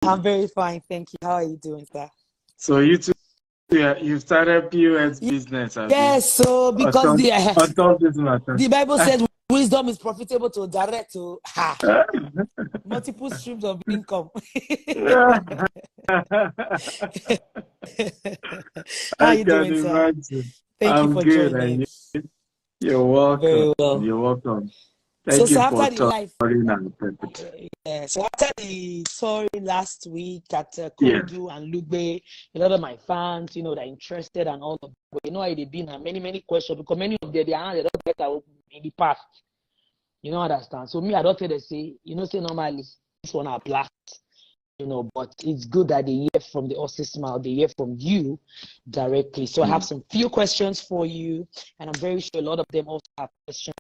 I'm very fine, thank you. How are you doing, sir? So you too, yeah, you started POS business, Abi. Yes, so On because top, on top this matter. the Bible says wisdom is profitable to direct to multiple streams of income. How are I you can doing, sir? imagine. Thank you I'm for good, and joining. you're welcome. Very well. You're welcome. So, Thank so you for after the life, touring and pepper. yeah. So after the touring last week at Yeah. Kodu and Lugbe, a lot of my fans, they're interested and all of that. But you know how they've been and many questions because many of them they don't get out in the past. You don't understand. So me, I don't tell them say, say normally this one are blast. But it's good that they hear from the horse's mouth, they hear from you directly. So I have some few questions for you, and I'm very sure a lot of them also have questions.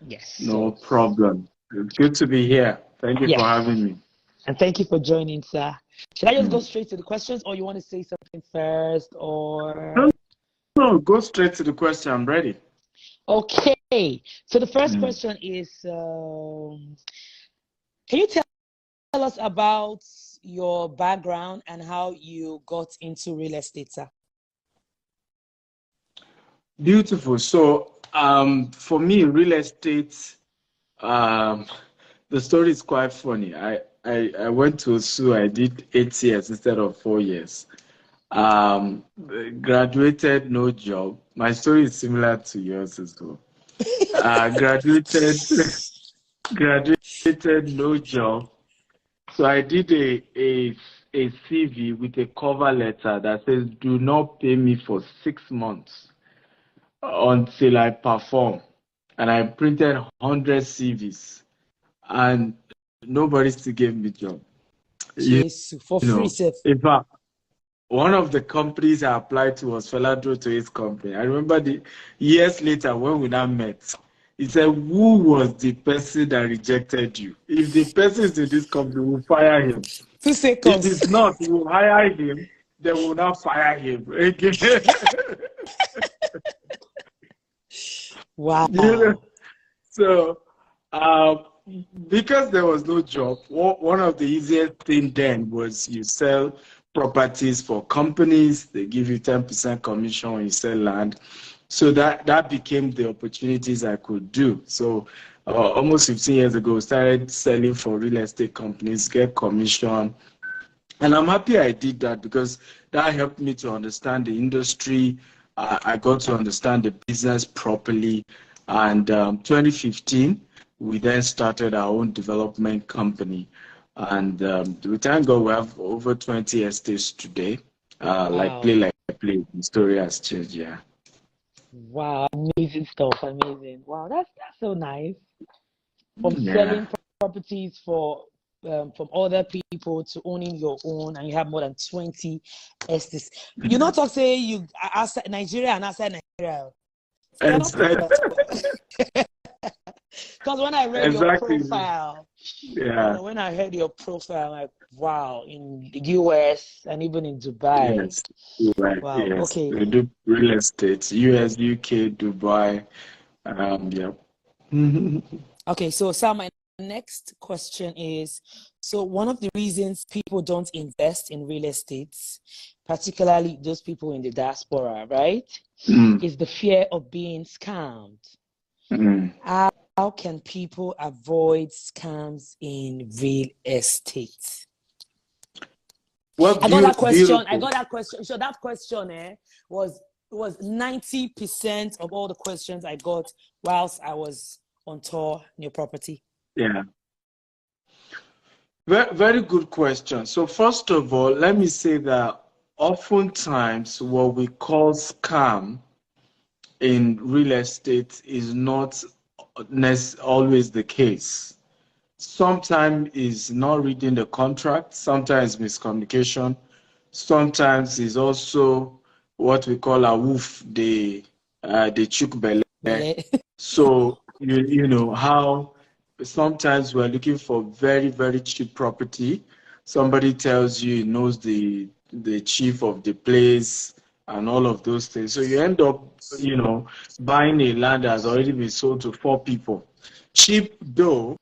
Yes. No problem. It's good to be here. Thank you for having me. And thank you for joining, sir. Should I just go straight to the questions, or you want to say something first, or? No, go straight to the question. I'm ready. Okay. So the first question is, can you tell us about your background and how you got into real estate, sir? Beautiful. So, for me, real estate, the story is quite funny. I went to SU. I did 8 years instead of 4 years. Graduated, no job. My story is similar to yours as well. Graduated, no job. So I did a CV with a cover letter that says, "Do not pay me for 6 months until I perform." And I printed 100 CVs, and nobody still gave me job. Yes, for free, sir. In fact, one of the companies I applied to was Feladro to his company. I remember the years later when we now met, he said, "Who was the person that rejected you? If the person is in this company, we'll fire him. 2 seconds. If it's not, we'll hire him, then we'll not fire him." Wow. So, because there was no job, one of the easiest thing then was you sell properties for companies. They give you 10% commission when you sell land. So that became the opportunities I could do. So almost 15 years ago, started selling for real estate companies, get commission. And I'm happy I did that because that helped me to understand the industry. I got to understand the business properly. And 2015, we then started our own development company. And we thank God we have over 20 estates today. Wow. Like play, the story has changed, yeah. Wow, amazing stuff, amazing. Wow, that's so nice. From selling properties from other people to owning your own, and you have more than 20 estates. You not talk say you outside Nigeria and outside Nigeria. Because when I read your profile, when I heard your profile, I'm like, wow, in the US and even in Dubai. Yes, right. Wow. Yes. Okay. We do real estate, US, UK, Dubai. Okay, so Sam, my next question is, so one of the reasons people don't invest in real estate, particularly those people in the diaspora, right, is the fear of being scammed. How can people avoid scams in real estate? Well, I got that question. So that question was 90% of all the questions I got whilst I was on tour in your property. Yeah. Very, very good question. So first of all, let me say that oftentimes what we call scam in real estate is not always the case. Sometimes is not reading the contract, sometimes miscommunication, sometimes is also what we call a woof, the chuk belle. So you know how sometimes we're looking for very, very cheap property. Somebody tells you he knows the chief of the place and all of those things. So you end up, buying a land that has already been sold to 4 people. Cheap though,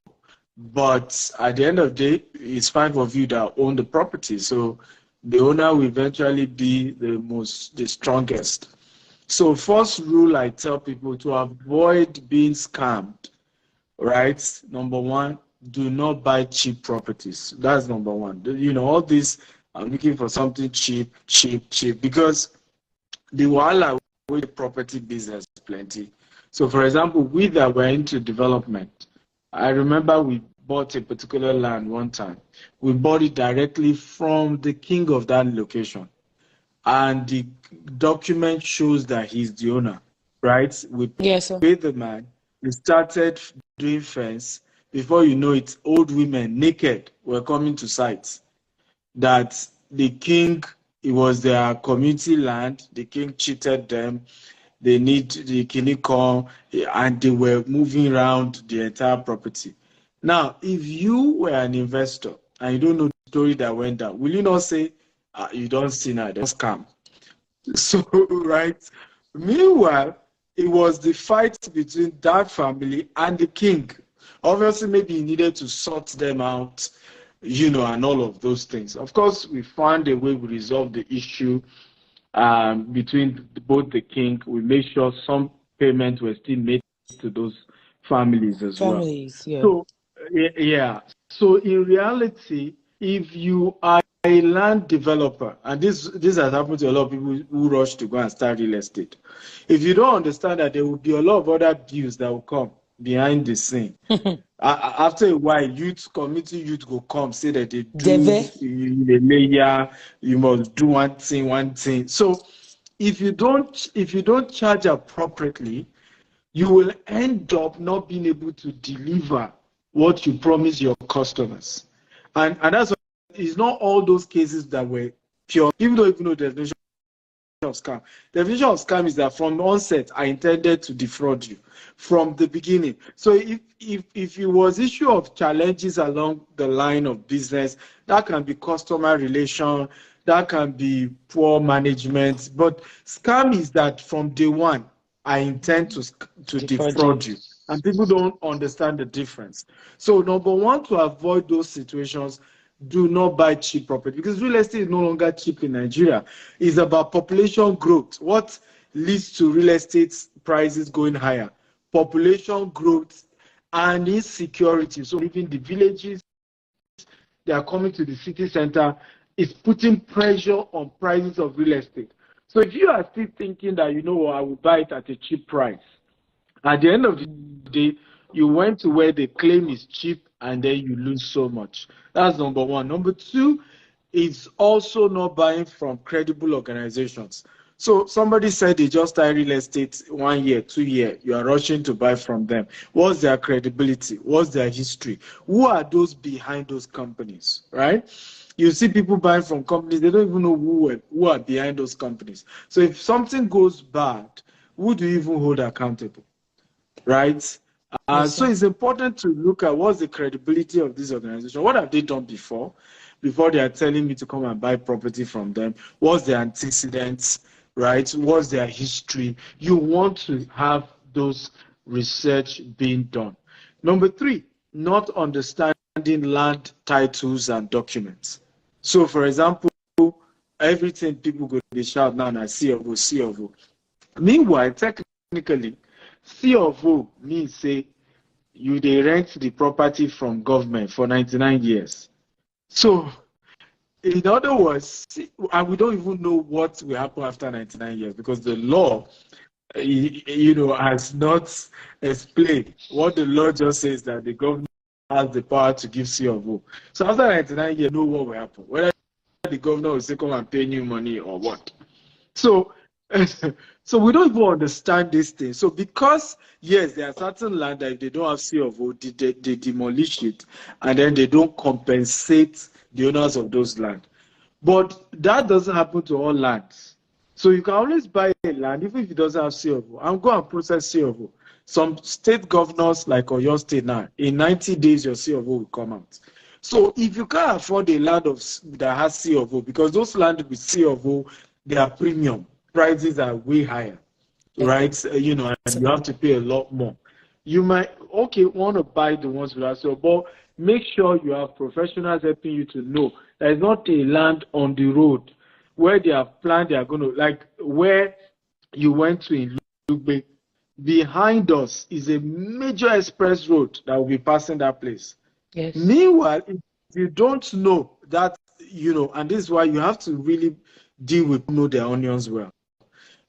But at the end of the day, it's 5 of you that own the property. So the owner will eventually be the strongest. So first rule I tell people to avoid being scammed, right? Number one, do not buy cheap properties. That's number one. All this, I'm looking for something cheap, cheap, cheap, because the wahala with the property business plenty. So for example, we that were into development, I remember we bought a particular land one time. We bought it directly from the king of that location. And the document shows that he's the owner, right? We Yes, sir. paid the man. We started doing fence. Before you know it, old women naked were coming to sites. That the king, it was their community land. The king cheated them. They need the kinikon, and they were moving around the entire property. Now, if you were an investor and you don't know the story that went down, will you not say, you don't see now, don't scam? So, right. Meanwhile, it was the fight between that family and the king. Obviously, maybe he needed to sort them out, and all of those things. Of course, we found a way we resolved the issue between both the king. We made sure some payments were still made to those families as well. Yeah. So, yeah. So, in reality, if you are a land developer, and this has happened to a lot of people who rush to go and start real estate. If you don't understand that there will be a lot of other bills that will come behind the scene. After a while, community youth will come, say that they do you must do one thing. So if you don't charge appropriately, you will end up not being able to deliver what you promise your customers. And that's why it's not all those cases that were pure. People don't even know the definition of scam. The definition of scam is that from the onset, I intended to defraud you from the beginning. So if it was issue of challenges along the line of business, that can be customer relation, that can be poor management. But scam is that from day one, I intend to defraud you. And people don't understand the difference. So number one, to avoid those situations, do not buy cheap property, because real estate is no longer cheap in Nigeria. It's about population growth. What leads to real estate prices going higher? Population growth and insecurity. So even the villages, they are coming to the city center, is putting pressure on prices of real estate. So if you are still thinking that, I will buy it at a cheap price, at the end of the day, you went to where the claim is cheap and then you lose so much. That's number one. Number two is also not buying from credible organizations. So somebody said they just started real estate 1 year, 2 years. You are rushing to buy from them. What's their credibility? What's their history? Who are those behind those companies, right? You see people buying from companies, they don't even know who are behind those companies. So if something goes bad, who do you even hold accountable, right? So it's important to look at what's the credibility of this organization. What have they done before they are telling me to come and buy property from them? What's their antecedents, right? What's their history? You want to have those research being done. Number three, not understanding land titles and documents. So, for example, everything people go to shout now and C of O. Meanwhile, technically, C of O means say you they rent the property from government for 99 years. So, in other words, and we don't even know what will happen after 99 years, because the law, has not explained. What the law just says that the government has the power to give C of O. So after 99 years, know what will happen. Whether the governor will say, come and pay you money or what. So we don't even understand this thing. So because, yes, there are certain land that if they don't have C of O, they demolish it, and then they don't compensate the owners of those land. But that doesn't happen to all lands. So you can always buy a land, even if it doesn't have C of O, and go and process C of O. Some state governors, like Oyo State now, in 90 days, your C of O will come out. So if you can't afford a land that has C of O, because those land with C of O, they are premium. Prices are way higher, right? And you have to pay a lot more. You might, want to buy the ones without C of O, but make sure you have professionals helping you to know there is not a land on the road where they have planned they are going to, like where you went to in Lugbe. Behind us is a major express road that will be passing that place. Yes. Meanwhile, if you don't know that, and this is why you have to really deal with know their onions well.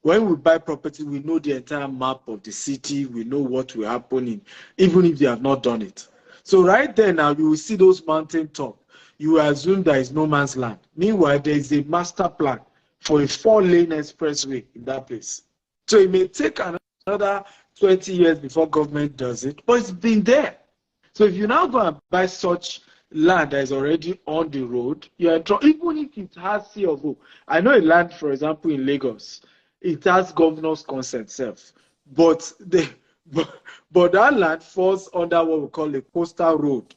When we buy property, we know the entire map of the city. We know what will happen even if they have not done it. So right there now, you will see those mountain top. You assume there is no man's land. Meanwhile, there is a master plan for a 4-lane expressway in that place. So it may take another 20 years before government does it, but it's been there. So if you now go and buy such land that is already on the road, you're in trouble, even if it has C of O. I know a land, for example, in Lagos, it has governor's consent self, but that land falls under what we call a coastal road,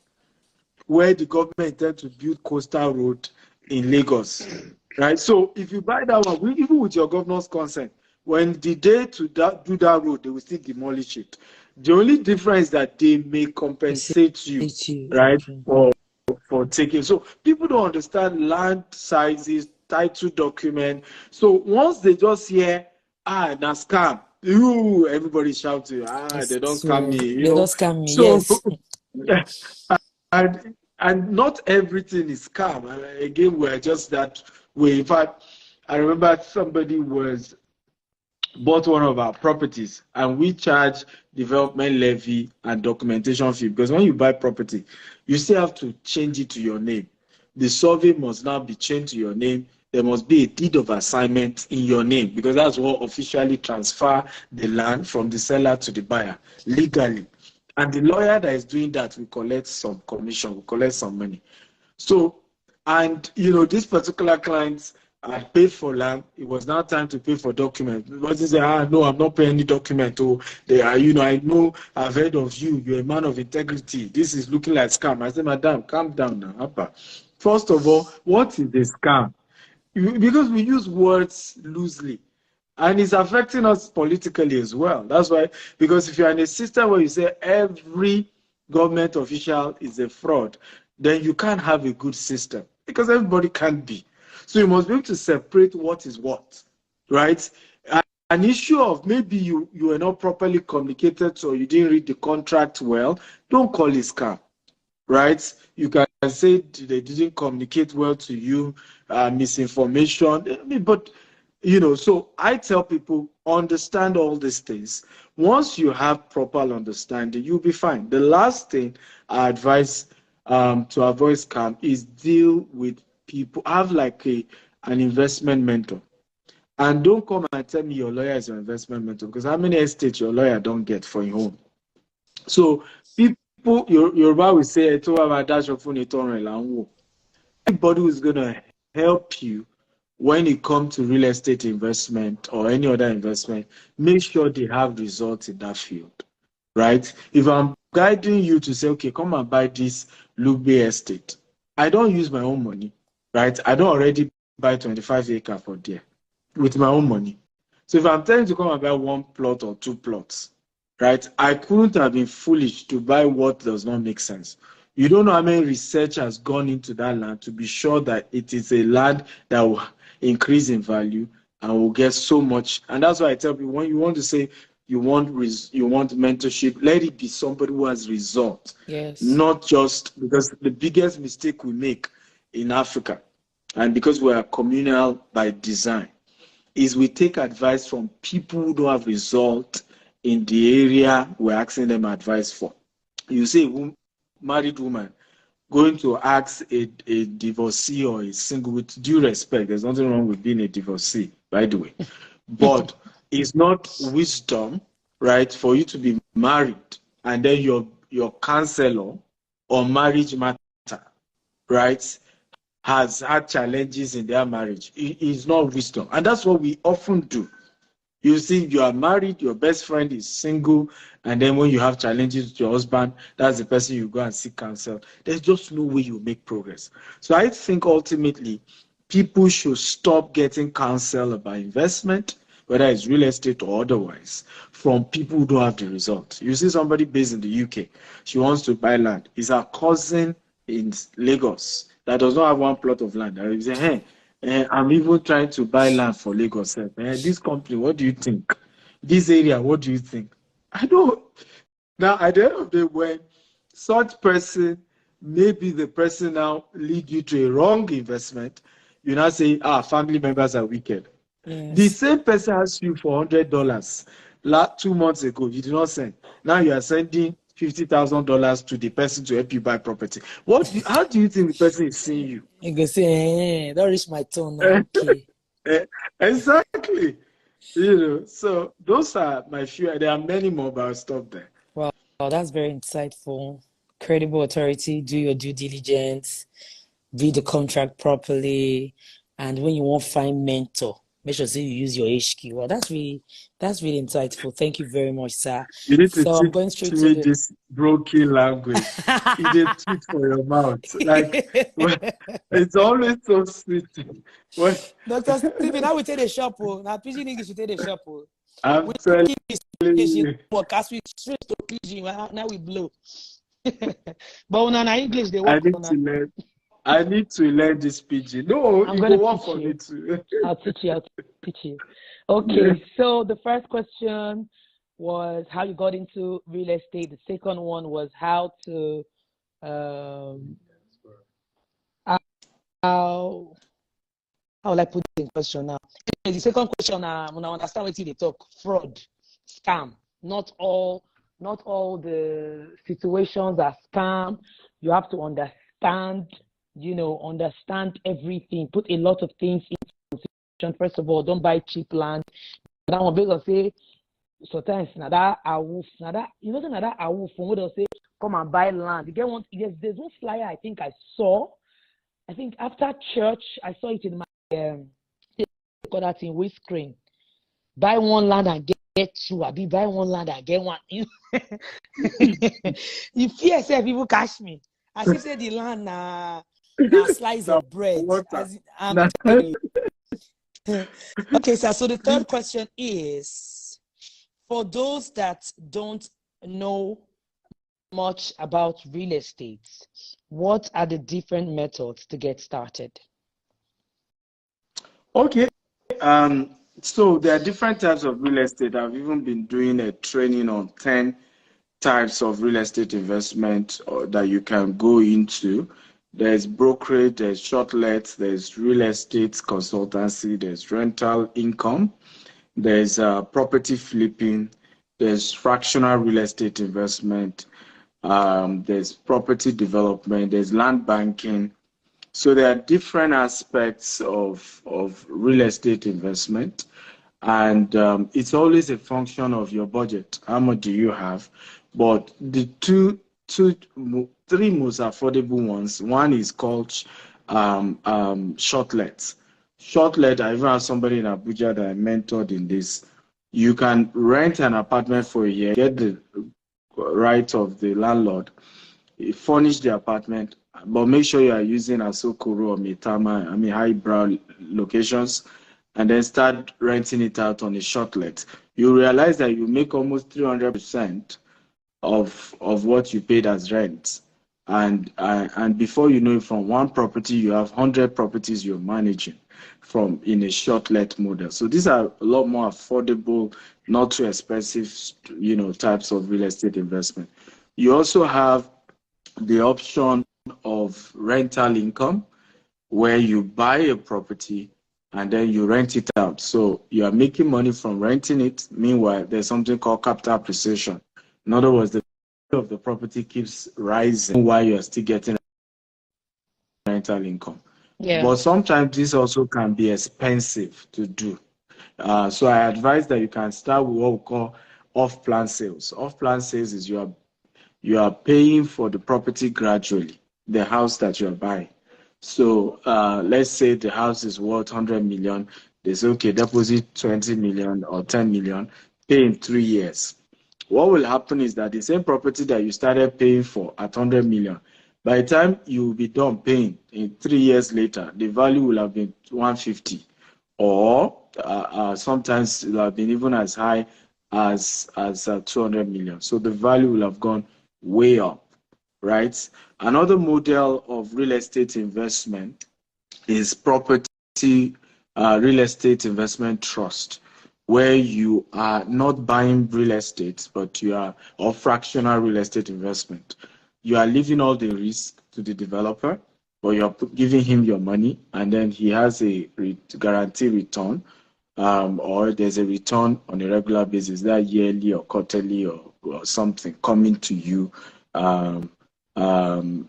where the government intends to build coastal road in Lagos, right? So if you buy that one, even with your governor's consent, when the day to do that road, they will still demolish it. The only difference is that they may compensate you, right, for taking. So people don't understand land sizes, title document. So once they just hear, na scam, everybody shouting, they don't scam me. They don't scam me, so, yes. and not everything is scam. Again, we're just that way. In fact, I remember somebody bought one of our properties and we charge development levy and documentation fee, because when you buy property, you still have to change it to your name. The survey must now be changed to your name. There must be a deed of assignment in your name, because that's what officially transfer the land from the seller to the buyer legally. And the lawyer that is doing that will collect some commission, will collect some money. So, and this particular client had paid for land. It was now time to pay for documents. But he said, no, I'm not paying any document. Oh, they are, I know, I've heard of you. You're a man of integrity. This is looking like scam. I said, madam, calm down now. Abba. First of all, what is a scam? Because we use words loosely. And it's affecting us politically as well. That's why, because if you're in a system where you say every government official is a fraud, then you can't have a good system, because everybody can't be. So you must be able to separate what is what, right? An issue of maybe you were not properly communicated or you didn't read the contract well, don't call it scam, right? You can say they didn't communicate well to you, misinformation, but so I tell people, understand all these things. Once you have proper understanding, you'll be fine. The last thing I advise to avoid scam is deal with people. Have like an investment mentor. And don't come and tell me your lawyer is your investment mentor, because how many estates your lawyer don't get for your home? So people, Yoruba will say, everybody who's going to help you when it comes to real estate investment or any other investment, make sure they have results in that field, right? If I'm guiding you to say, okay, come and buy this Lugbe estate, I don't use my own money, right? I don't already buy 25 acres for there with my own money. So if I'm telling you to come and buy 1 plot or 2 plots, right? I couldn't have been foolish to buy what does not make sense. You don't know how many research has gone into that land to be sure that it is a land that will increase in value and will get so much. And that's why I tell people, when you want to say you want mentorship, let it be somebody who has results. Yes. Not just, because the biggest mistake we make in Africa, and because we are communal by design, is we take advice from people who don't have result in the area we're asking them advice for. You say a married woman going to ask a divorcee or a single, with due respect, there's nothing wrong with being a divorcee, by the way, but it's not wisdom, right, for you to be married and then your counselor on marriage matter, right, has had challenges in their marriage. It is not wisdom. And that's what we often do. You see, you are married, your best friend is single, and then when you have challenges with your husband, that's the person you go and seek counsel. There's just no way you make progress. So I think ultimately, people should stop getting counsel about investment, whether it's real estate or otherwise, from people who don't have the result. You see somebody based in the UK, she wants to buy land. It's her cousin in Lagos that does not have one plot of land. And you say, hey, I'm even trying to buy land for Lagos. This company, what do you think? This area, what do you think? I don't. Now, at the end of the day, when such person, maybe the person now lead you to a wrong investment, you now say, family members are wicked. Yes. The same person asked you for $100 2 months ago. You did not send. Now you are sending $50,000 to the person to help you buy property. How do you think the person is seeing you? You can say, don't reach my turn now. Okay. Exactly. So those are my few. There are many more, but I'll stop there. Wow, that's very insightful. Credible authority, do your due diligence, read the contract properly, and when you want to find mentor, make sure you use your HQ. Well, that's really insightful. Thank you very much, sir. You need to I'm going straight teach to me this broken language. It is sweet for your mouth. Like it's always so sweet. Dr. Stephen, now we take the shop. Now Pidgin English, we take the shop. I'm telling you. Podcast we straight to Pidgin. Now we blow. But when on English, they work. I need to learn this Pidgin. No, I'm going to work for me too. I'll teach you. Okay, so the first question was how you got into real estate. The second one was how will I put in question now? The second question, when I understand what they talk, fraud, scam. Not all the situations are scam. You have to understand everything. Put a lot of things in consideration. First of all, don't buy cheap land. That one because say sometimes that from where they'll say come and buy land. You get one. There's one flyer I think I saw. I think after church I saw it in my got that in windscreen. Buy one land and get two. I be buy one land and get one. You fear say people catch me. I see say the land na slice of bread. Okay, sir. So the third question is for those that don't know much about real estate, what are the different methods to get started? Okay. So there are different types of real estate. I've even been doing a training on 10 types of real estate investment that you can go into. There's brokerage, there's short let, there's real estate consultancy, there's rental income, there's property flipping, there's fractional real estate investment, there's property development, there's land banking. So there are different aspects of real estate investment, and it's always a function of your budget. How much do you have? But the three most affordable ones. One is called short let. Short let. I even have somebody in Abuja that I mentored in this. You can rent an apartment for a year, get the right of the landlord, furnish the apartment, but make sure you are using Asokoro or Mitama, highbrow locations, and then start renting it out on a short let. You realize that you make almost 300% of what you paid as rent, and before you know it, from one property you have 100 properties you're managing from in a short let model. So these are a lot more affordable, not too expensive, types of real estate investment. You also have the option of rental income, where you buy a property and then you rent it out. So you are making money from renting it. Meanwhile, there's something called capital appreciation. In other words, the value of the property keeps rising while you're still getting rental income. Yeah. But sometimes this also can be expensive to do. So I advise that you can start with what we call off-plan sales. Off-plan sales is you are paying for the property gradually, the house that you're buying. So let's say the house is worth 100 million. They say, okay, deposit 20 million or 10 million, pay in 3 years. What will happen is that the same property that you started paying for at 100 million, by the time you will be done paying in 3 years later, the value will have been 150 or Sometimes it have been even as high as 200 million. So the value will have gone way up, right? Another model of real estate investment is property real estate investment trust, where you are not buying real estate, but you are, or fractional real estate investment. You are leaving all the risk to the developer, but you're giving him your money, and then he has a guarantee return, or there's a return on a regular basis, that yearly or quarterly or something coming to you.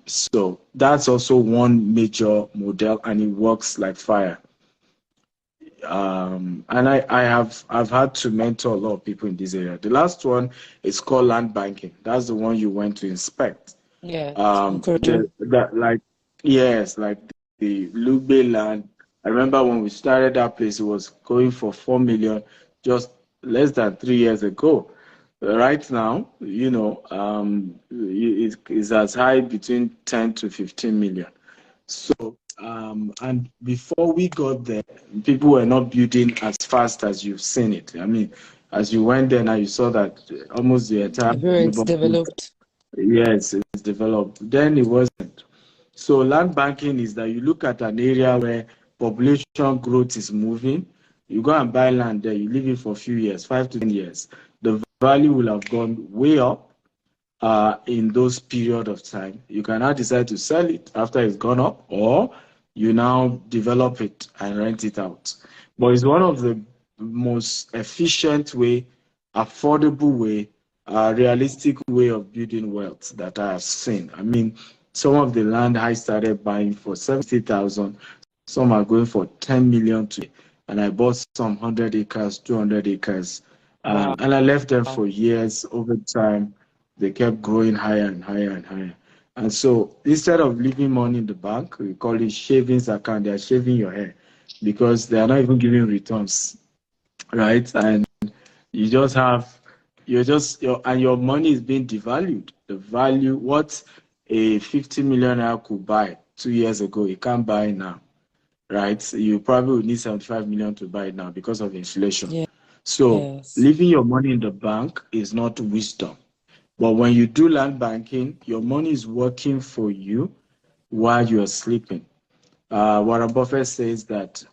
So that's also one major model, and it works like fire. And I've had to mentor a lot of people in this area. The last one is called land banking. That's the one you went to inspect. Yeah. Like yes, like the Lugbe land. I remember when we started that place, it was going for 4 million just less than 3 years ago. Right now, it's as high between 10 to 15 million. So, and before we got there, people were not building as fast as you've seen it. I mean, as you went there now, you saw that almost the entire It's neighborhood, developed. yes, it's developed. Then it wasn't. So land banking is that you look at an area where population growth is moving, you go and buy land there, you leave it for a few years, 5 to 10 years. The value will have gone way up in those period of time. You can now decide to sell it after it's gone up, or you now develop it and rent it out. But it's one of the most efficient way, affordable way, realistic way of building wealth that I have seen. I mean, some of the land I started buying for 70,000, some are going for 10 million today. And I bought some 100 acres, 200 acres, and I left them for years. Over time, they kept growing higher and higher and higher. And so instead of leaving money in the bank, we call it savings account. They are shaving your hair because they are not even giving returns, right? And you just have, and your money is being devalued. The value, what a 50 millionaire could buy 2 years ago, you can't buy now, right? You probably would need 75 million to buy it now because of inflation. Yeah. So Yes. leaving your money in the bank is not wisdom. But when you do land banking, your money is working for you while you're sleeping. Warren Buffett says that,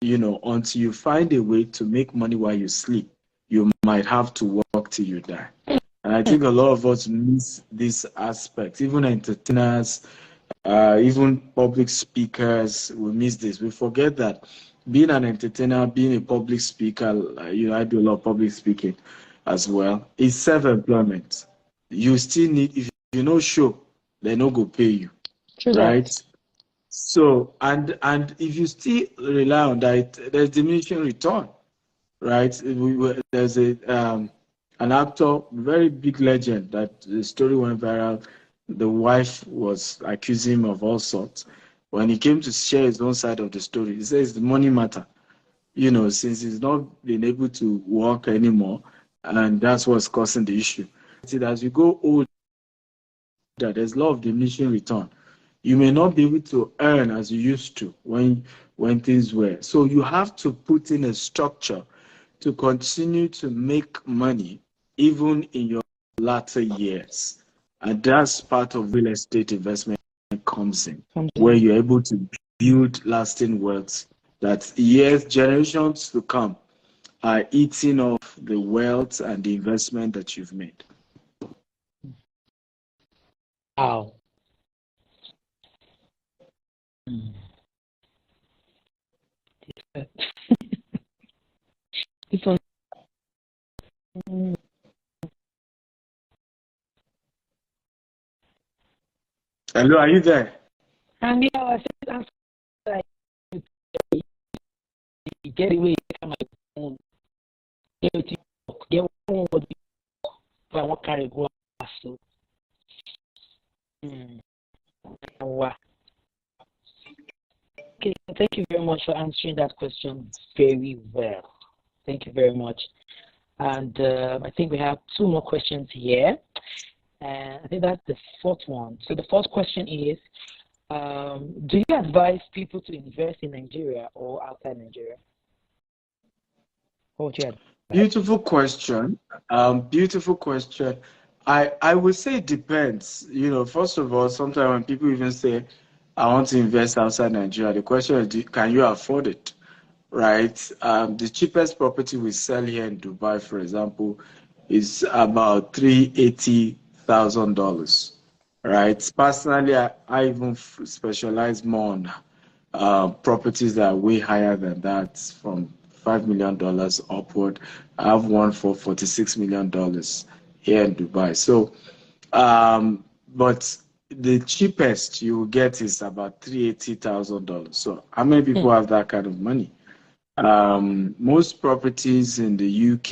until you find a way to make money while you sleep, you might have to work till you die. And I think a lot of us miss this aspect. Even entertainers, even public speakers, we miss this. We forget that being an entertainer, being a public speaker, I do a lot of public speaking as well, is self-employment. You still need, if you know show, they no go pay you, True right? that. So, and if you still rely on that, there's diminishing return, right? There's an actor, very big legend, that the story went viral. The wife was accusing him of all sorts. When he came to share his own side of the story, he says the money matter. Since he's not been able to work anymore, and that's what's causing the issue. As you go older, there's a lot of diminishing return. You may not be able to earn as you used to when things were. So you have to put in a structure to continue to make money even in your latter years. And that's part of real estate investment comes in, where you're able to build lasting wealth that years, generations to come are eating off the wealth and the investment that you've made. Wow. This one. Hello, are you there? And yeah, I said, like, get away from my phone. Get one what I want to carry go. So, wow. Okay, thank you very much for answering that question very well. Thank you very much. And I think we have 2 more questions here. And I think that's the 4th one. So the 4th question is, do you advise people to invest in Nigeria or outside Nigeria? What would you advise? Beautiful question. Beautiful question. I would say it depends. First of all, sometimes when people even say, I want to invest outside Nigeria, the question is, can you afford it? Right? The cheapest property we sell here in Dubai, for example, is about $380,000. Right? Personally, I even specialize more on properties that are way higher than that, from $5 million upward. I have one for $46 million here in Dubai. So, but the cheapest you will get is about $380,000. So, how many people have that kind of money? Most properties in the UK,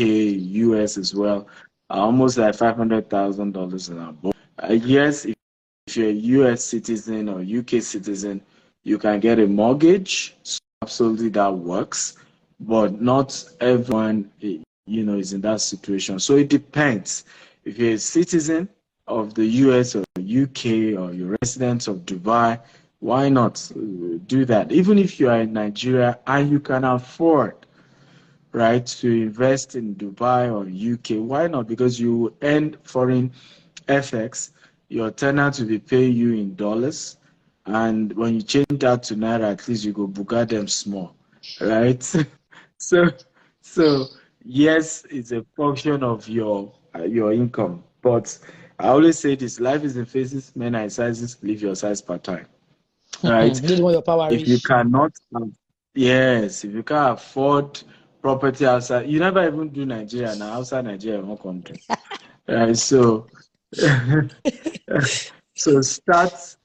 US as well, are almost like $500,000 and above. Yes, if you're a US citizen or UK citizen, you can get a mortgage. So absolutely, that works. But not everyone, is in that situation. So it depends. If you're a citizen of the US or UK, or you're a resident of Dubai, why not do that? Even if you are in Nigeria and you can afford, right, to invest in Dubai or UK, why not? Because you earn foreign FX, your tenant will be paying you in dollars, and when you change that to naira, at least you go buga them small, right? so, so yes, it's a function of your income, but I always say this: life is in phases, men are in sizes. Live your size part time, right? This is when your power If you reach. cannot, yes, if you can't afford property outside, you never even do Nigeria now. Outside Nigeria, in one country, right? So. So start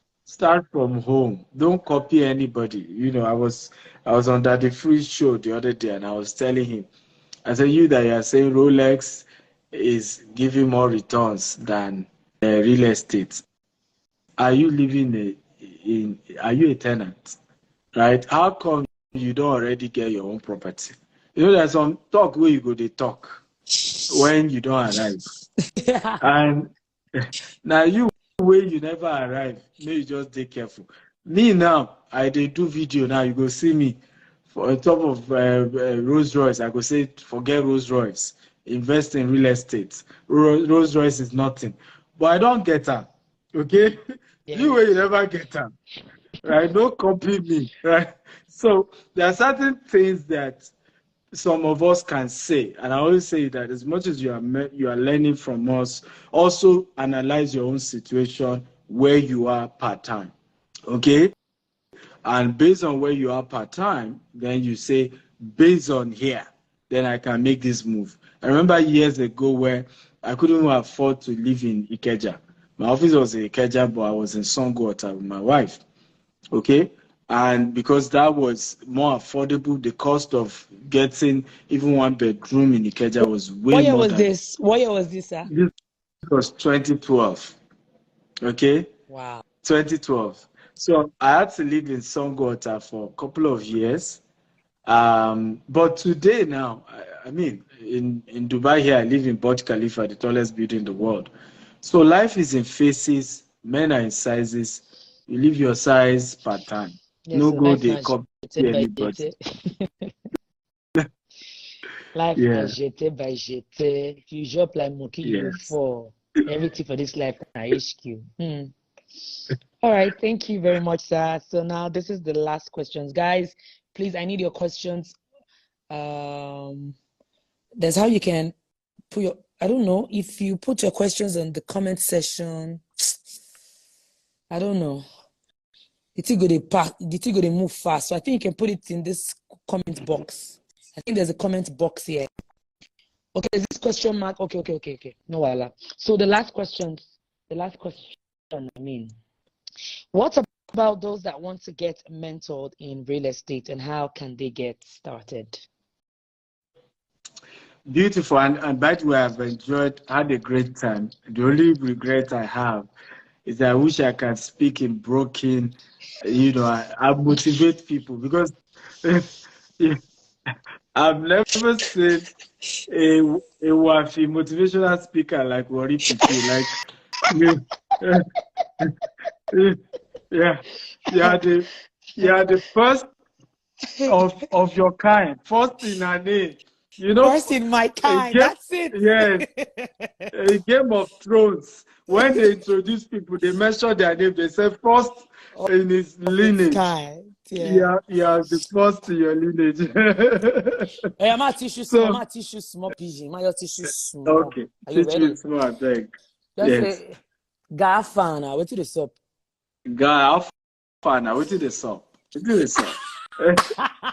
from home. Don't copy anybody. I was on Daddy Free show the other day, and I was telling him, I said, you that you are saying Rolex is giving more returns than real estate. Are you living are you a tenant? Right? How come you don't already get your own property? There's some talk where you go, they talk when you don't arrive. And now you way you never arrive, may you just take careful. Me now, I dey do video now. You go see me for on top of Rolls Royce. I go say, forget Rolls Royce, invest in real estate. Rolls Royce is nothing, but I don't get her. Okay, you way you never get her, right? Don't copy me, right? So there are certain things that some of us can say, and I always say that as much as you are learning from us, also analyze your own situation where you are part-time, okay? And based on where you are part-time, then you say, based on here, then I can make this move. I remember years ago where I couldn't even afford to live in Ikeja. My office was in Ikeja, but I was in Songwater with my wife, okay? And because that was more affordable, the cost of getting even one bedroom in Ikeja was way What year more was than this? What year was this, sir? this was 2012. Okay, Wow. 2012. So I had to live in Songwater for a couple of years. But today now, I mean, in Dubai here, I live in Burj Khalifa, the tallest building in the world. So life is in phases, men are in sizes. You live your size part time. Yes, No so go, life they na copy jeté by anybody. jeté. Life na Yeah, jeté by jeté. If you drop like monkey, you yes. fall. Everything for this life na HQ. All right, thank you very much, sir. So now this is the last questions, guys. Please, I need your questions. That's how you can put your. I don't know if you put your questions on the comment section. I don't know. The thing go to move fast. So I think you can put it in this comment box. I think there's a comment box here. Okay, is this question mark? Okay. No, voila. So the last question, I mean, what about those that want to get mentored in real estate, and how can they get started? Beautiful. And by the way, I've had a great time. The only regret I have is that I wish I can speak in broken, I motivate people, because I've never seen a wafi motivational speaker like Warri Pikin. Like, yeah, you are the first of your kind, first in her name. You know, First in my kind. Game, That's it. yes, a Game of Thrones. When they introduce people, they mention their name. They say first in his lineage. Kind. Yeah. Yeah, the first in your lineage. Hey, I'm teach you small. I'm teach you small pigeon. I'm teach you small. Okay, Are you teach ready? me small, beg. Just Yes. say, Gafana. What is up? Guy, how far now? What did they sup? What did they sup?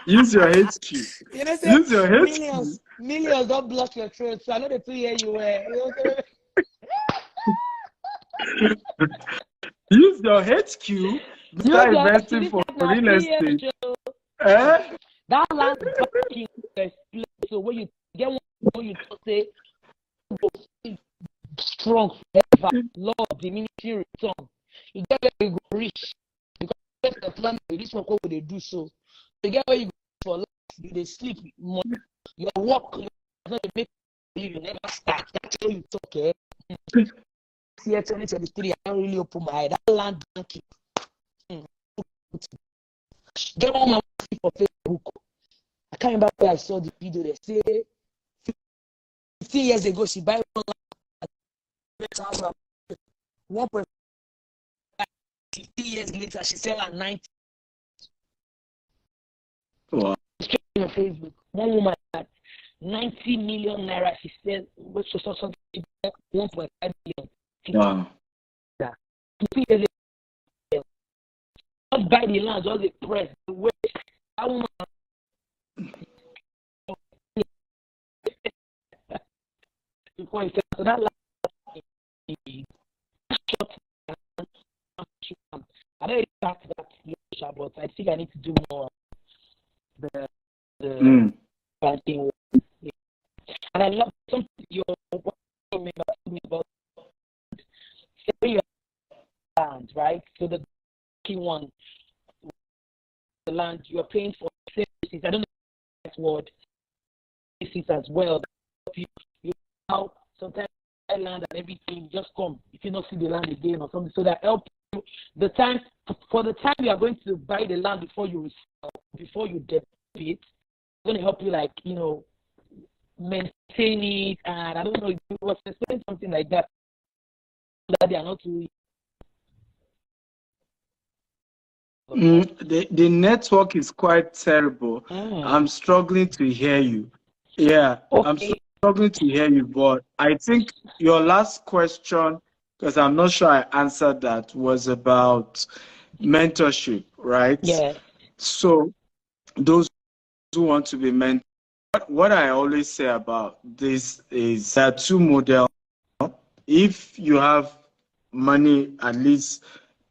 Use your HQ. You know, say, Use your HQ. millions don't block your throat. So I know the 2 year you were. You know, Use your HQ. Start investing for real estate. That land banking place. So when you get one, you say strong forever, Lord, diminishing return. You get where you go rich because the plan this work what they do so. You get where you go for life, they sleep more. Your work, not make you never start. That's how you talk. Eh? Year 2023, I don't really open my eye. That land banking. Get on my for Facebook. I can't remember where I saw the video. They say 15 years ago she buy one land. 1.5. 15 years later she sell at 90. Wow. On Facebook, one woman had 90 million naira. She said, which was something 1.5 billion. Wow. 15 years later, just buy the land, just the press, the way that woman. Before he said, so that land, I don't start that, but I think I need to do more. The banking work. Yeah. And I love something you remember me about your land, right? So the key one, the land you are paying for services. I don't know that word services as well. You know sometimes land and everything just come if you not see the land again or something. So that help you the time you are going to buy the land before you resell, before you develop it. Going to help you, like, you know, maintain it, and I don't know if you was explaining something like that they are not too. The network is quite terrible. I'm struggling to hear you. Yeah, okay. I'm struggling to hear you, but I think your last question, because I'm not sure I answered that, was about mentorship, right? Yeah. So those who want to be mentored, what I always say about this is there are two models. If you have money at least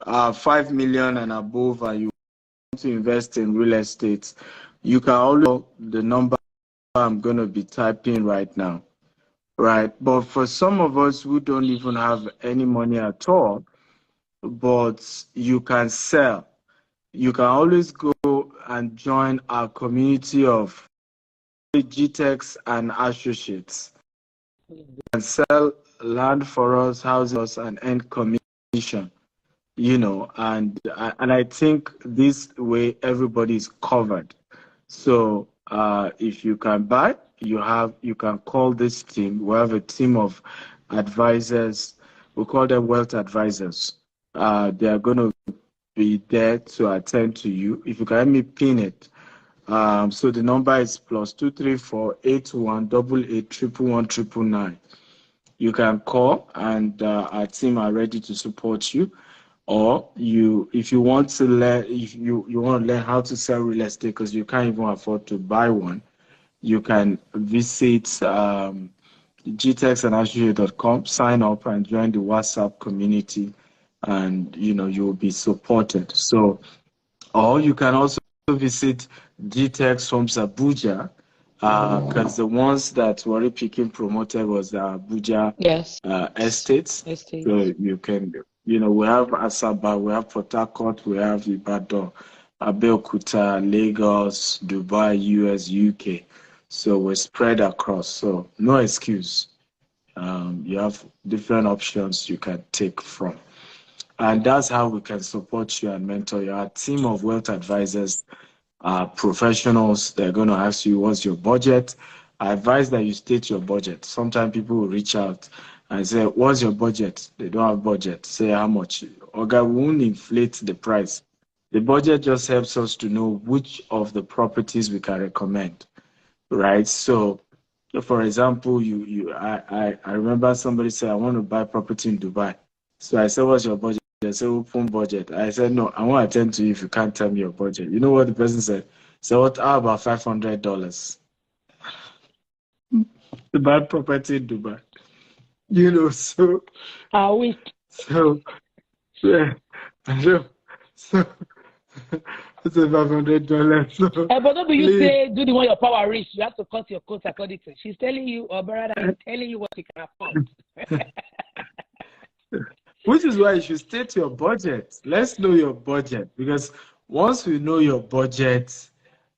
5 million and above and you want to invest in real estate, you can always call the number I'm going to be typing right now, right? But for some of us who don't even have any money at all, but you can sell, you can always go and join our community of GTEX and associates. You can sell land for us, houses, and earn commission, you know, and I think this way everybody is covered. So if you can buy, you can call this team. We have a team of advisors. We call them wealth advisors. They are going to be there to attend to you. If you can help me pin it. So the number is +234-8188-111-999. You can call, and our team are ready to support you. Or if you want to learn, if you want to learn how to sell real estate because you can't even afford to buy one, you can visit gtexandassociate.com, sign up, and join the WhatsApp community, and you will be supported. So, or you can also visit GTEX Homes Abuja, because the ones that Warri Pikin promoted was the Abuja estates. So you can, we have Asaba, we have Port Harcourt, we have Ibadan, Abeokuta, Lagos, Dubai, US, UK. So we're spread across. So no excuse. You have different options you can take from. And that's how we can support you and mentor you. Our team of wealth advisors are professionals. They're going to ask you what's your budget, I advise that you state your budget. Sometimes people will reach out and say, what's your budget? They don't have budget. Say how much. Okay, we won't inflate the price. The budget just helps us to know which of the properties we can recommend, right? So, for example, I remember somebody said, I want to buy property in Dubai. So I said, what's your budget? They said, open budget. I said, no, I won't attend to you if you can't tell me your budget. You know what the person said? So what, how about $500 to buy property in Dubai? You know, so, We yeah, so it's $500. So, but don't you please, say do the one your power reach. You have to cut your coat according to. She's telling you, or brother, is telling you what you can afford. which is why you should state your budget. Let's know your budget, because once we know your budget,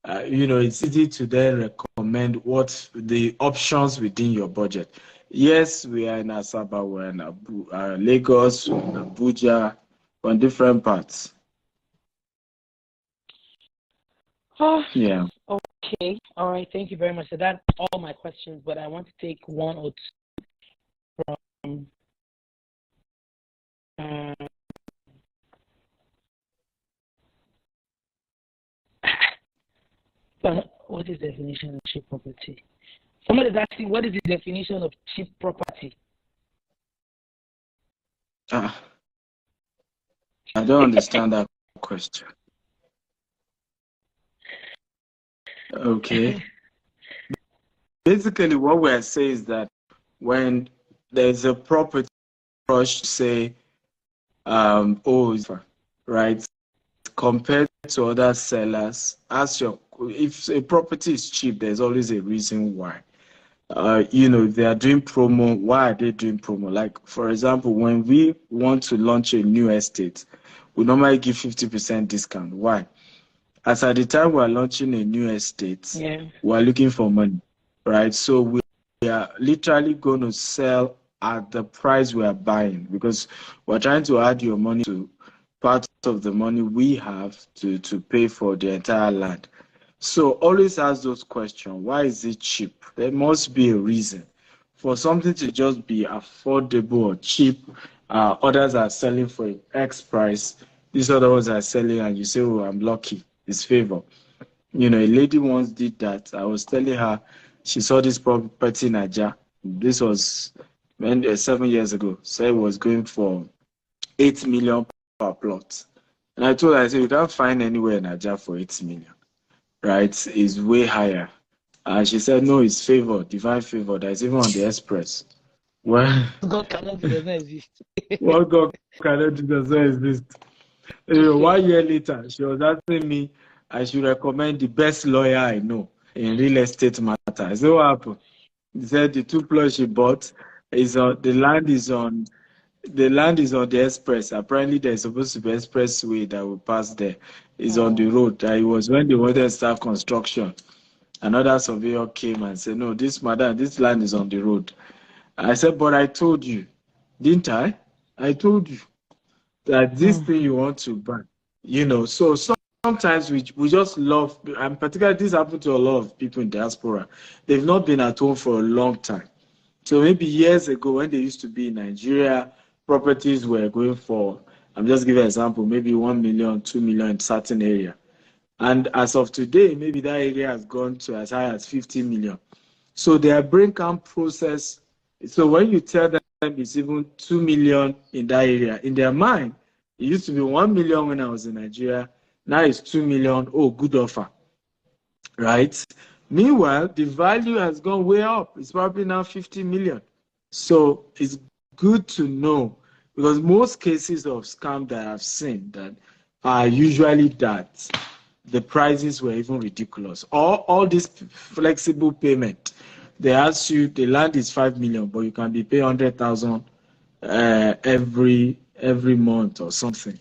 it's easy to then recommend what the options within your budget. Yes, we are in Asaba, we're in Lagos, we're in Abuja, we're in different parts. Yeah. Okay. All right. Thank you very much. So that's all my questions, but I want to take one or two from what is the definition of cheap property? Somebody is asking, what is the definition of cheap property? I don't understand that question. Okay. Basically, what we're saying is that when there's a property rush, say, right, compared to other sellers, if a property is cheap, there's always a reason why. If they are doing promo, why are they doing promo? Like, for example, when we want to launch a new estate, we normally give 50% discount. Why? As at the time we're launching a new estate, we're looking for money, right? So we are literally going to sell at the price we are buying, because we're trying to add your money to part of the money we have to pay for the entire land. So always ask those questions. Why is it cheap? There must be a reason. For something to just be affordable or cheap, others are selling for X price. These other ones are selling and you say, oh, I'm lucky. It's favor. A lady once did that. I was telling her, she saw this property in Naija. This was 7 years ago. So it was going for 8 million per plot. And I told her, I said, you can't find anywhere in Naija for 8 million. Right? It's way higher. And she said, no, it's favor, divine favor. That's even on the express. Well, God cannot do, does not exist. What God cannot do does not exist. 1 year later, she was asking me I should recommend the best lawyer I know in real estate matter. So what happened? He said the 2 plots she bought the land is on the express. Apparently there's supposed to be expressway that will pass there. It's on the road. It was when they wanted to start construction. Another surveyor came and said, no, this land is on the road. I said, but I told you, didn't I? I told you that this thing you want to buy, so sometimes we just love, and particularly this happened to a lot of people in diaspora. They've not been at home for a long time. So maybe years ago when they used to be in Nigeria, properties were going for, I'm just giving an example, maybe 1 million, 2 million in certain area. And as of today, maybe that area has gone to as high as 50 million. So their brain can't process. So when you tell them it's even 2 million in that area, in their mind, it used to be 1 million when I was in Nigeria. Now it's 2 million. Oh, good offer, right? Meanwhile, the value has gone way up. It's probably now 50 million. So it's good to know, because most cases of scam that I've seen that are usually that the prices were even ridiculous. All this flexible payment. They ask you the land is 5 million, but you can be paying 100,000 every month or something.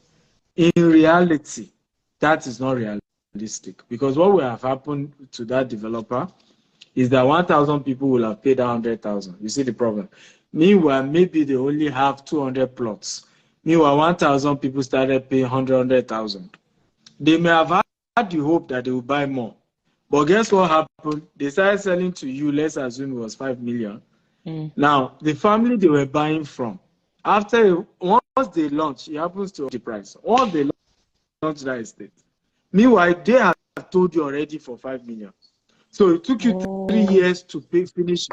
In reality, that is not realistic, because what will have happened to that developer is that 1,000 people will have paid 100,000. You see the problem. Meanwhile, maybe they only have 200 plots. Meanwhile, 1,000 people started paying 100,000. They may have had the hope that they will buy more, But guess what happened? They started selling to you, let's assume it was 5 million. Now, the family they were buying from, once they launch, it happens to the price. Once they launch that estate. Meanwhile, they have told you already for 5 million. So it took you 3 years to finish.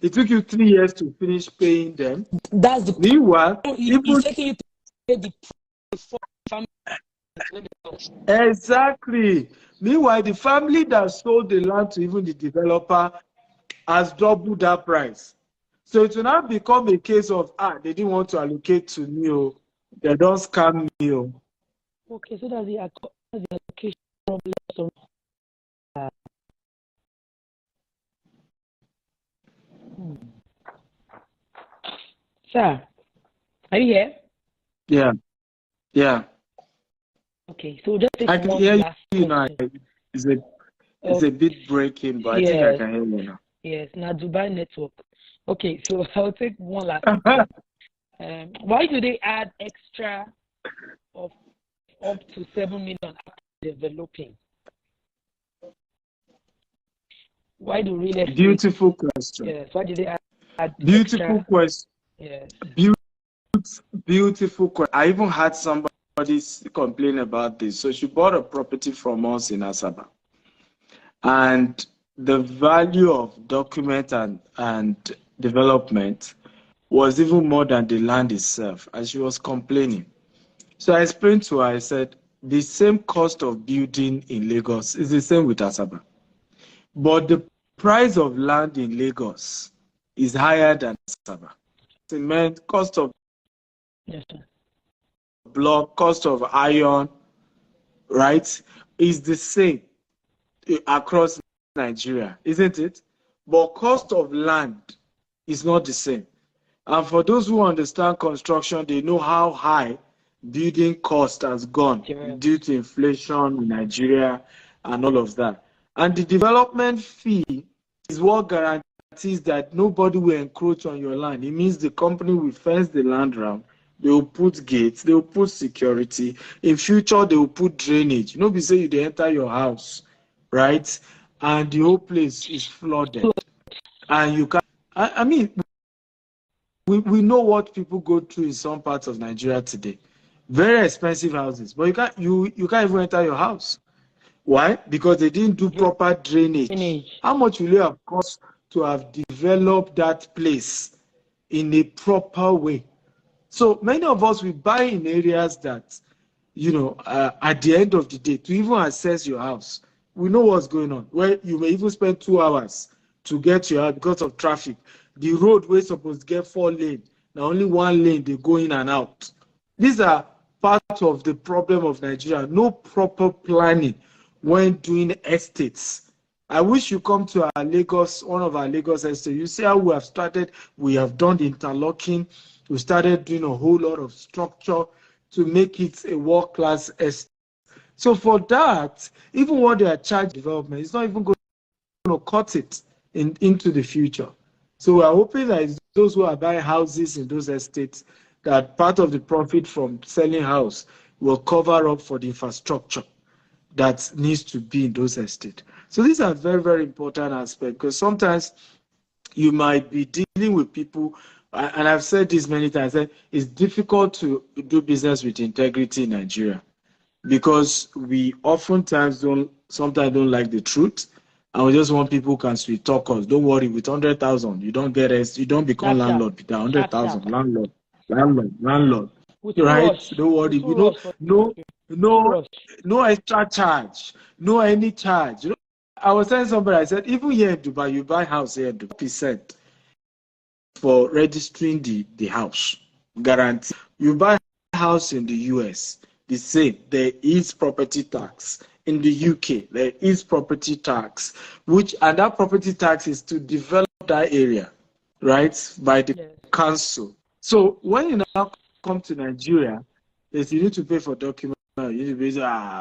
It took you 3 years to finish paying them. That's the Meanwhile, it's taking you to pay the family. Exactly. Meanwhile, the family that sold the land to even the developer has doubled that price. So it will now become a case of, they didn't want to allocate to me, they don't scam me. Okay, so that's the allocation problem. So, Sir, are you here? Yeah. Okay, so just take I can one hear last you now. question. It's a bit breaking, but I think I can hear you now. Yes, now Dubai network. Okay, so I'll take one last question. Why do they add extra of up to 7 million after developing? Why do real estate? Beautiful question. Yes, why do they add beautiful extra? Question. Yes. Beautiful question. I even had somebody complain about this. So she bought a property from us in Asaba. And the value of document and development was even more than the land itself, and she was complaining. So I explained to her, I said, the same cost of building in Lagos is the same with Asaba. But the price of land in Lagos is higher than Asaba. Cement, cost of block, cost of iron, right, is the same across Nigeria, isn't it? But cost of land is not the same. And for those who understand construction, they know how high building cost has gone due to inflation in Nigeria and all of that. And the development fee is what guarantees that nobody will encroach on your land. It means the company will fence the land around. They will put gates, they will put security. In future, they will put drainage. Be say they enter your house, right? And the whole place is flooded. And you can't, I mean, we know what people go through in some parts of Nigeria today. Very expensive houses, but you can't even enter your house. Why? Because they didn't do proper drainage. How much will it have cost to have developed that place in a proper way? So many of us, we buy in areas that, at the end of the day, to even access your house, we know what's going on. Where you may even spend 2 hours to get to your house because of traffic. The road we're supposed to get 4 lanes, now only 1 lane, they go in and out. These are part of the problem of Nigeria. No proper planning when doing estates. I wish you come to our Lagos, one of our Lagos estates. You see how we have started. We have done the interlocking. We started doing a whole lot of structure to make it a world-class estate. So for that, even what they are charging development, it's not even going to cut it into the future. So we are hoping that those who are buying houses in those estates, that part of the profit from selling house will cover up for the infrastructure that needs to be in those estates. So these are very, very important aspects, because sometimes you might be dealing with people, and I've said this many times, it's difficult to do business with integrity in Nigeria, because we oftentimes don't like the truth, and we just want people who can sweet talk us. Don't worry, with 100,000, you don't become landlord with 100,000. Landlord. Right? Don't worry. No extra charge, no any charge. I was telling somebody, I said, even here in Dubai, you buy house here in Dubai, percent for registering the house, guarantee. You buy a house in the US, the same. There is property tax. In the UK, there is property tax, and that property tax is to develop that area, right, by the council. So when you now come to Nigeria, you need to pay for documents. You need to be,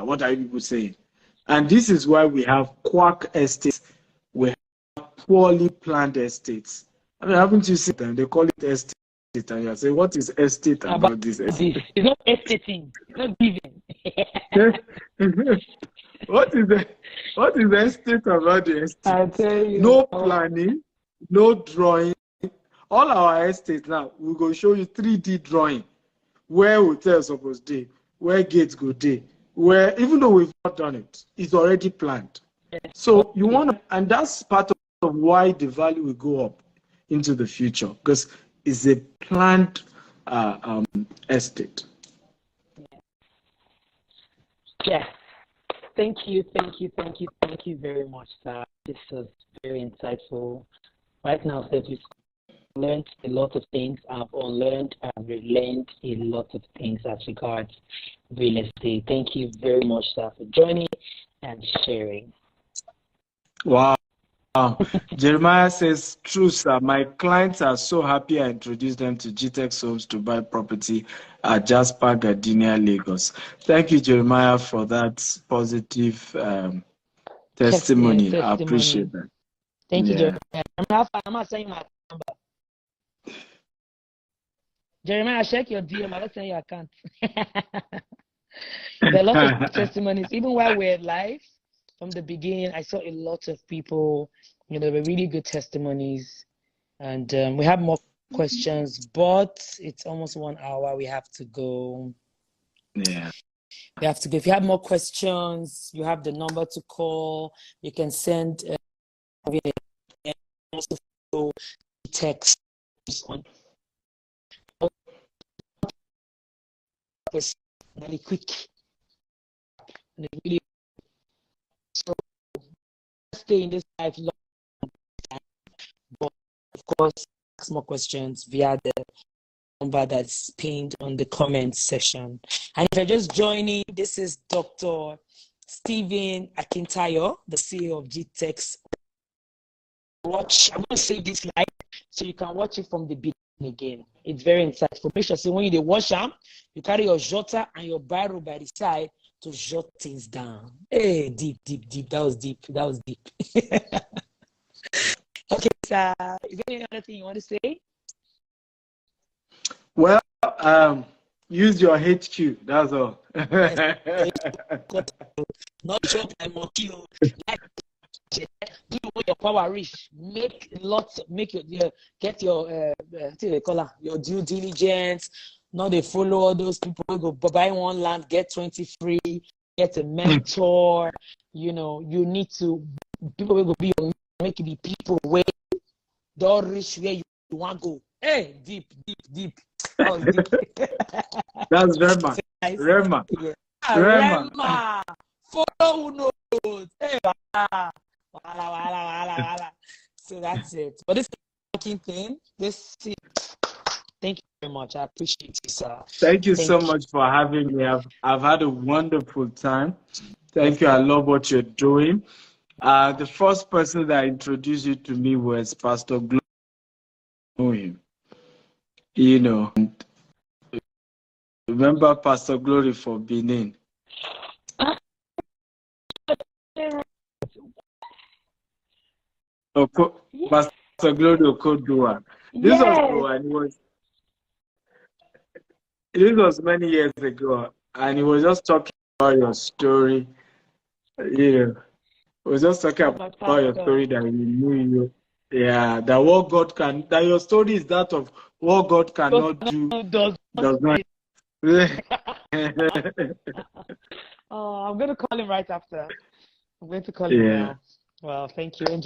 what are you people saying? And this is why we have quack estates. We have poorly planned estates. I mean, haven't you seen them? They call it estate. And you say, what is estate about this estate? It's not estating. It's not giving. What is that? What is the estate about the estate? I tell you. No planning, no drawing. All our estates now, we go show you 3D drawing. Where hotels supposed to, where gates go day, where even though we've not done it, it's already planned. So you want to, and that's part of why the value will go up into the future, because it's a planned estate. Yes. Thank you very much, sir. This was very insightful. Right now, sir, we've learned a lot of things. I've unlearned and relearned a lot of things as regards real estate. Thank you very much, sir, for joining and sharing. Wow. Jeremiah says, true, sir. My clients are so happy I introduced them to GTEX Homes to buy property at Jasper Gardenia, Lagos. Thank you, Jeremiah, for that positive testimony. I appreciate that. Thank you, Jeremiah. I'm not saying my number. Jeremiah, check your DM. I'm not saying your account. There are a lot of testimonies. Even while we're live, from the beginning, I saw a lot of people, there were really good testimonies. And we have more questions, but it's almost 1 hour. We have to go. Yeah. We have to go. If you have more questions, you have the number to call. You can send also text on really quick. Really, so stay in this life long time, but of course, ask more questions via the number that's pinned on the comment section. And if you're just joining, this is Dr. Stephen Akintayo, the CEO of GTEX. I'm going to save this live so you can watch it from the beginning again. It's very insightful. Make sure when you watch them, you carry your jotter and your biro by the side to jot things down. Hey, deep. That was deep. Okay, sir. Is there any other thing you want to say? Well, use your HQ. That's all. Not chop and monkey. Do what your power reach. Make get your your due diligence. Not they follow all those people who go buy one land, get 20 free, get a mentor. You need to people will go be your make it be people where don't reach where you want to go. Hey, deep. Oh, deep. That's Rema. Rema. Yeah. Rema. Follow who knows. Hey, wala. So that's it. But this is thing. Thank you very much. I appreciate you, sir. Thank you so much for having me. I've had a wonderful time. Thank you. I love what you're doing. The first person that introduced you to me was Pastor Glory. Remember Pastor Glory for Benin? Pastor Glory Okodua. This was many years ago, and he was just talking about your story. He was just talking about your story that he knew you. Yeah, that your story is that of what God cannot do does not. Oh, I'm going to call him right after. I'm going to call him now. Well, thank you. Enjoy